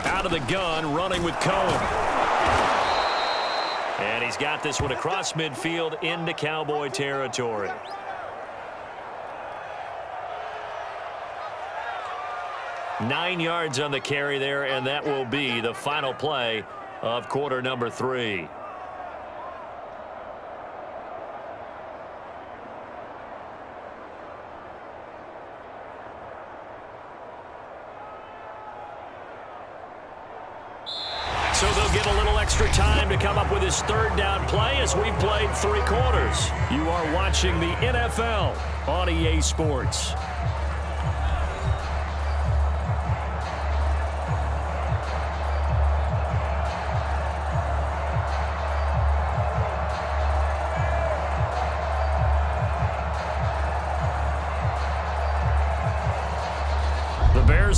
Out of the gun, running with Cohen. And he's got this one across midfield into Cowboy territory. Nine yards on the carry there, and that will be the final play of quarter number 3. So they'll get a little extra time to come up with his third down play as we've played 3 quarters. You are watching the NFL on EA Sports.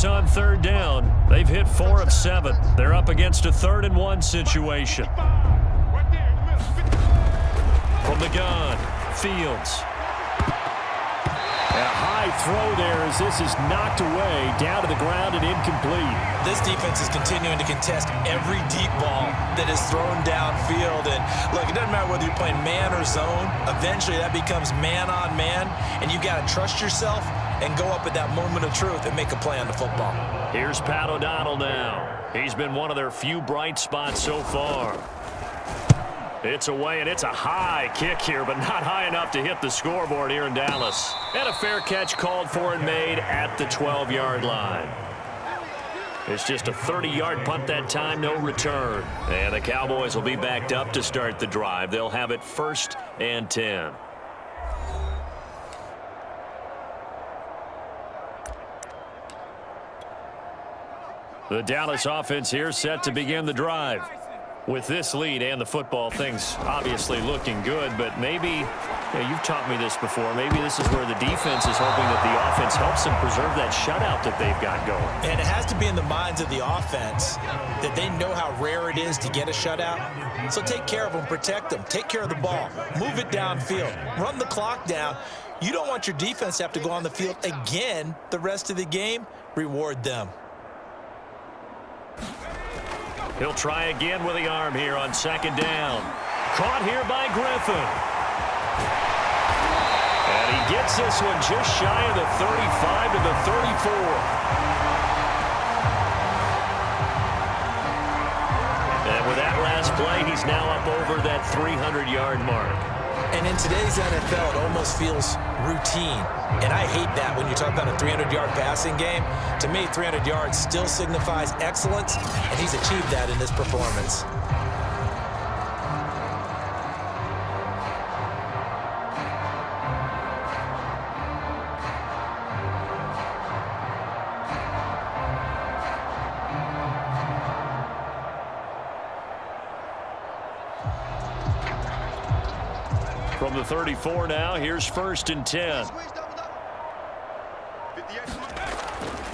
On third down. They've hit 4 of 7. They're up against a 3rd and 1 situation. From the gun, Fields. A high throw there as this is knocked away, down to the ground and incomplete. This defense is continuing to contest every deep ball that is thrown downfield. And look, it doesn't matter whether you're playing man or zone. Eventually that becomes man on man, and you got to trust yourself and go up at that moment of truth and make a play on the football. Here's Pat O'Donnell now. He's been one of their few bright spots so far. It's away, and it's a high kick here, but not high enough to hit the scoreboard here in Dallas. And a fair catch called for and made at the 12-yard line. It's just a 30-yard punt that time, no return. And the Cowboys will be backed up to start the drive. They'll have it 1st and 10. The Dallas offense here set to begin the drive. With this lead and the football, things obviously looking good, but maybe, you've taught me this before, maybe this is where the defense is hoping that the offense helps them preserve that shutout that they've got going. And it has to be in the minds of the offense that they know how rare it is to get a shutout. So take care of them, protect them, take care of the ball, move it downfield, run the clock down. You don't want your defense to have to go on the field again the rest of the game. Reward them. He'll try again with the arm here on 2nd down. Caught here by Griffin. And he gets this one just shy of the 35 to the 34. And with that last play, he's now up over that 300-yard mark. And in today's NFL, it almost feels routine. And I hate that when you talk about a 300-yard passing game. To me, 300 yards still signifies excellence, and he's achieved that in this performance. From the 34 now, here's 1st and 10.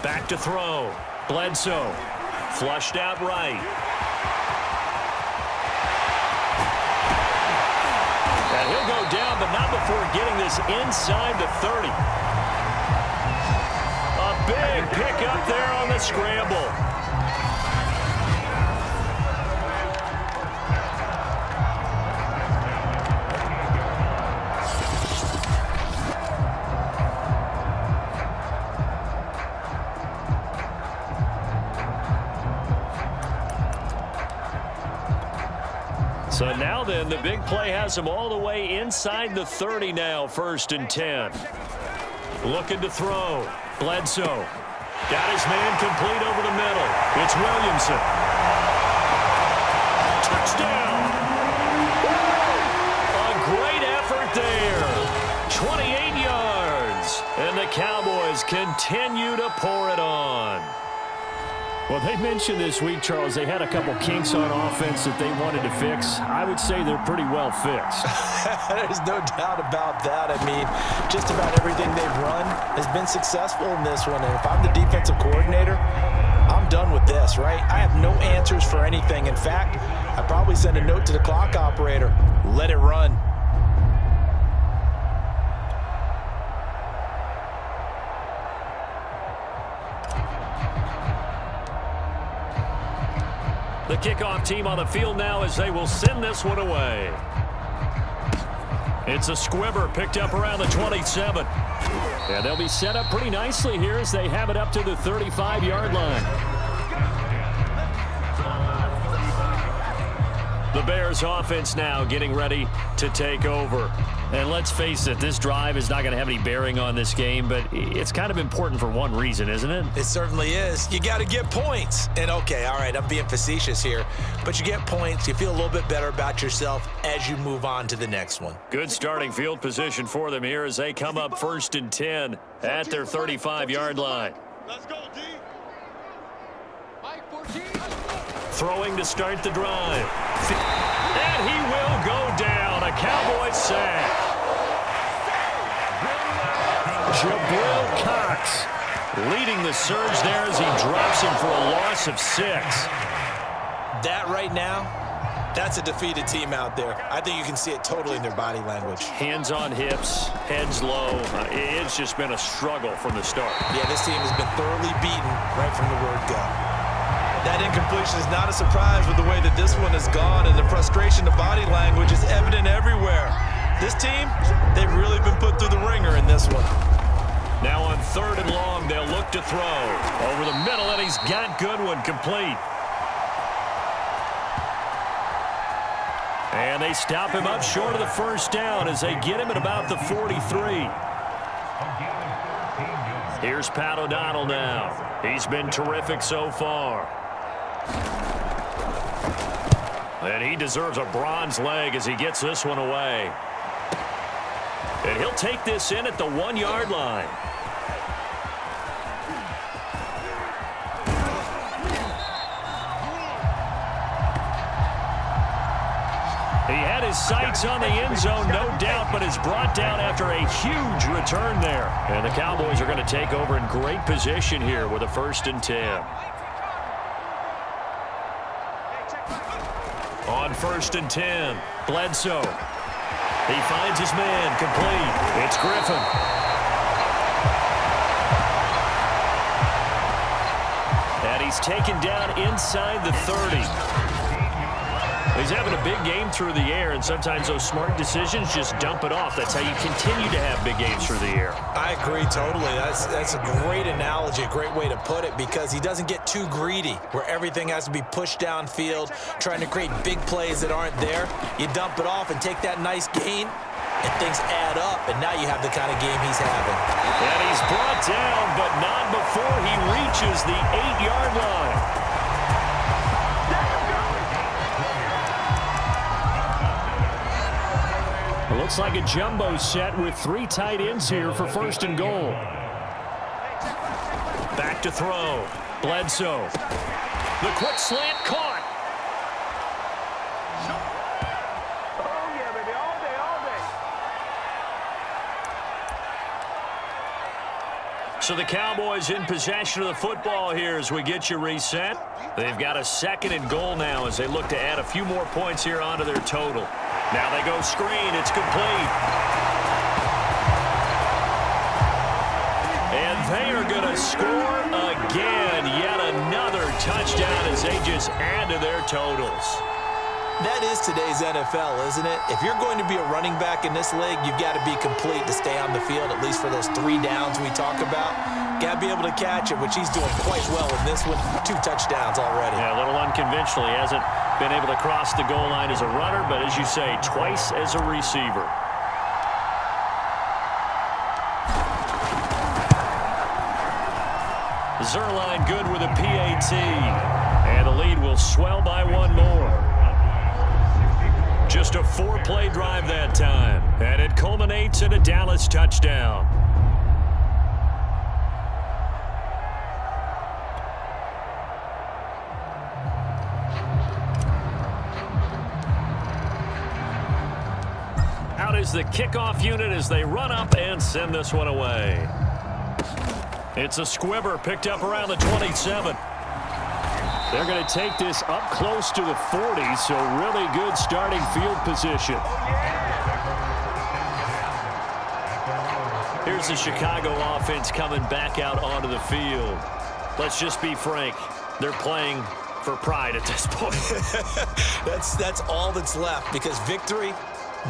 Back to throw. Bledsoe. Flushed out right. And he'll go down, but not before getting this inside the 30. A big pickup there on the scramble. So now then, the big play has him all the way inside the 30 now, 1st and 10. Looking to throw. Bledsoe. Got his man complete over the middle. It's Williamson. Touchdown. A great effort there. 28 yards. And the Cowboys continue to pour it on. Well, they mentioned this week, Charles, they had a couple kinks on offense that they wanted to fix. I would say they're pretty well fixed. There's no doubt about that. I mean, just about everything they've run has been successful in this one. And if I'm the defensive coordinator, I'm done with this, right? I have no answers for anything. In fact, I probably send a note to the clock operator. Let it run. The kickoff team on the field now as they will send this one away. It's a squibber picked up around the 27. Yeah, they'll be set up pretty nicely here as they have it up to the 35-yard line. The Bears offense now getting ready to take over. And let's face it, this drive is not going to have any bearing on this game, but it's kind of important for one reason, isn't it? It certainly is. You got to get points. And okay, all right, I'm being facetious here, but you get points, you feel a little bit better about yourself as you move on to the next one. Good starting field position for them here as they come up 1st and 10 at their 35-yard line. Let's go, D. Throwing to start the drive. And he will go down. A Cowboys sack. Jabril Cox leading the surge there as he drops him for a loss of 6. That right now, that's a defeated team out there. I think you can see it totally in their body language. Hands on hips, heads low. It's just been a struggle from the start. Yeah, this team has been thoroughly beaten right from the word go. That incompletion is not a surprise with the way that this one has gone, and the frustration, the body language is evident everywhere. This team, they've really been put through the ringer in this one. Now on 3rd and long, they'll look to throw. Over the middle, and he's got Goodwin complete. And they stop him up short of the 1st down as they get him at about the 43. Here's Pat O'Donnell now. He's been terrific so far. And he deserves a bronze leg as he gets this one away. And he'll take this in at the 1-yard line. He had his sights on the end zone, no doubt, but is brought down after a huge return there. And the Cowboys are going to take over in great position here with a 1st and 10. On 1st and 10, Bledsoe. He finds his man, complete. It's Griffin. And he's taken down inside the 30. He's having a big game through the air, and sometimes those smart decisions just dump it off. That's how you continue to have big games through the air. I agree totally. That's a great analogy, a great way to put it, because he doesn't get too greedy where everything has to be pushed downfield, trying to create big plays that aren't there. You dump it off and take that nice gain, and things add up, and now you have the kind of game he's having. And he's brought down, but not before he reaches the 8-yard line. It looks like a jumbo set with 3 tight ends here for 1st and goal. Back to throw. Bledsoe. The quick slant caught. Oh, yeah, baby, all day, all day. So the Cowboys in possession of the football here as we get you reset. They've got a 2nd and goal now as they look to add a few more points here onto their total. Now they go screen. It's complete. And they are going to score again. Yet another touchdown as they just add to their totals. That is today's NFL, isn't it? If you're going to be a running back in this league, you've got to be complete to stay on the field, at least for those 3 downs we talk about. Got to be able to catch it, which he's doing quite well in this one. 2 touchdowns already. Yeah, a little unconventional. He hasn't been able to cross the goal line as a runner, but as you say, twice as a receiver. Zerline good with a PAT. And the lead will swell by 1 more. Just a 4-play drive that time. And it culminates in a Dallas touchdown. Out is the kickoff unit as they run up and send this one away. It's a squibber picked up around the 27. They're going to take this up close to the 40, so really good starting field position. Here's the Chicago offense coming back out onto the field. Let's just be frank. They're playing for pride at this point. That's all that's left, because victory,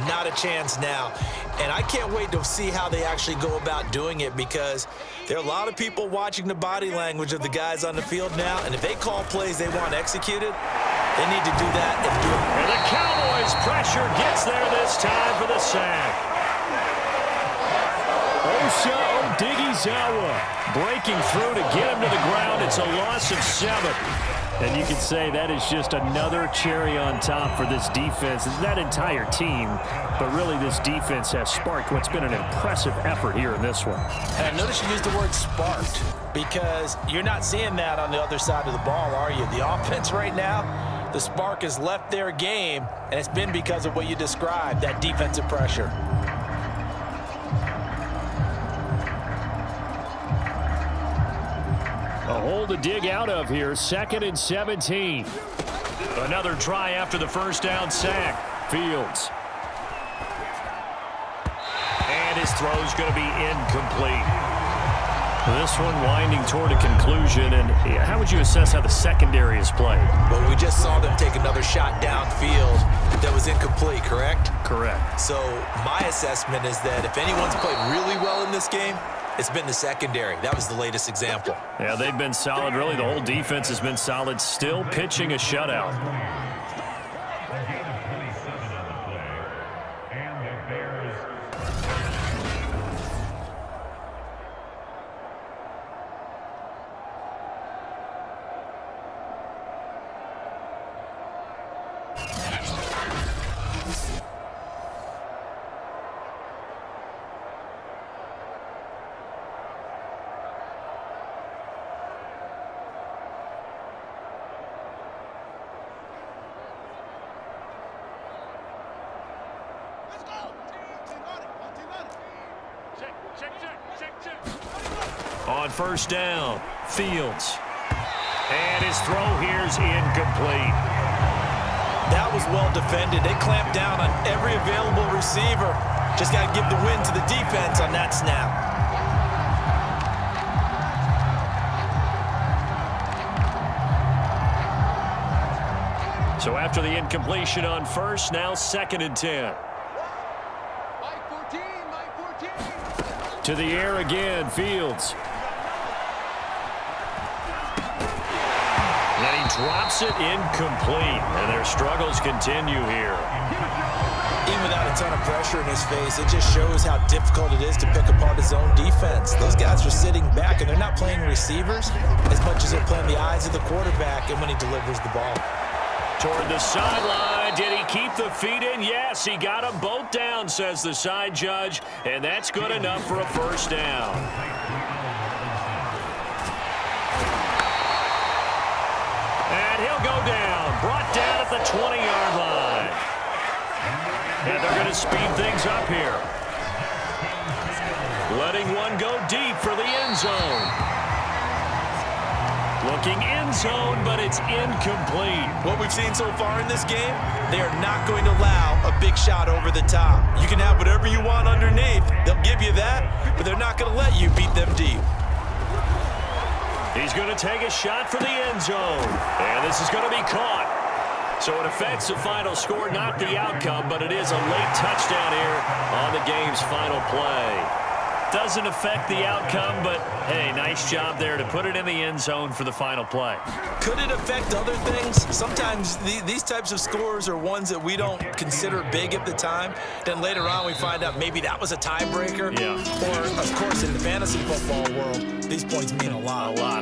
not a chance now. And I can't wait to see how they actually go about doing it, because there are a lot of people watching the body language of the guys on the field now, and if they call plays they want executed, they need to do that and do it. And the Cowboys' pressure gets there this time for the sack. Osha Odighizuwa breaking through to get him to the ground. It's a loss of 7. And you can say that is just another cherry on top for this defense. It's that entire team, but really this defense has sparked what's been an impressive effort here in this one. And I notice you used the word sparked, because you're not seeing that on the other side of the ball, are you? The offense right now, the spark has left their game, and it's been because of what you described, that defensive pressure. A hole to dig out of here, 2nd and 17. Another try after the first down sack. Fields. And his throw's going to be incomplete. This one winding toward a conclusion. And how would you assess how the secondary is played? Well, we just saw them take another shot downfield that was incomplete, correct? Correct. So my assessment is that if anyone's played really well in this game, it's been the secondary. That was the latest example. Yeah, they've been solid. Really, the whole defense has been solid. Still pitching a shutout. On first down, Fields. And his throw here's incomplete. That was well defended. They clamped down on every available receiver. Just got to give the win to the defense on that snap. So after the incompletion on first, now 2nd and 10. To the air again, Fields. And he drops it incomplete. And their struggles continue here. Even without a ton of pressure in his face, it just shows how difficult it is to pick apart his own defense. Those guys are sitting back, and they're not playing receivers as much as they're playing the eyes of the quarterback and when he delivers the ball. Toward the sideline. Did he keep the feet in? Yes, he got them both down, says the side judge. And that's good enough for a first down. And he'll go down. Brought down at the 20-yard line. And they're going to speed things up here. Letting one go deep for the end zone. Looking end zone, but it's incomplete. What we've seen so far in this game, they are not going to allow a big shot over the top. You can have whatever you want underneath. They'll give you that, but they're not going to let you beat them deep. He's going to take a shot for the end zone. And this is going to be caught. So it affects the final score, not the outcome, but it is a late touchdown here on the game's final play. Doesn't affect the outcome, but, hey, nice job there to put it in the end zone for the final play. Could it affect other things? Sometimes these types of scores are ones that we don't consider big at the time. Then later on we find out maybe that was a tiebreaker. Yeah. Or, of course, in the fantasy football world, these points mean a lot. A lot.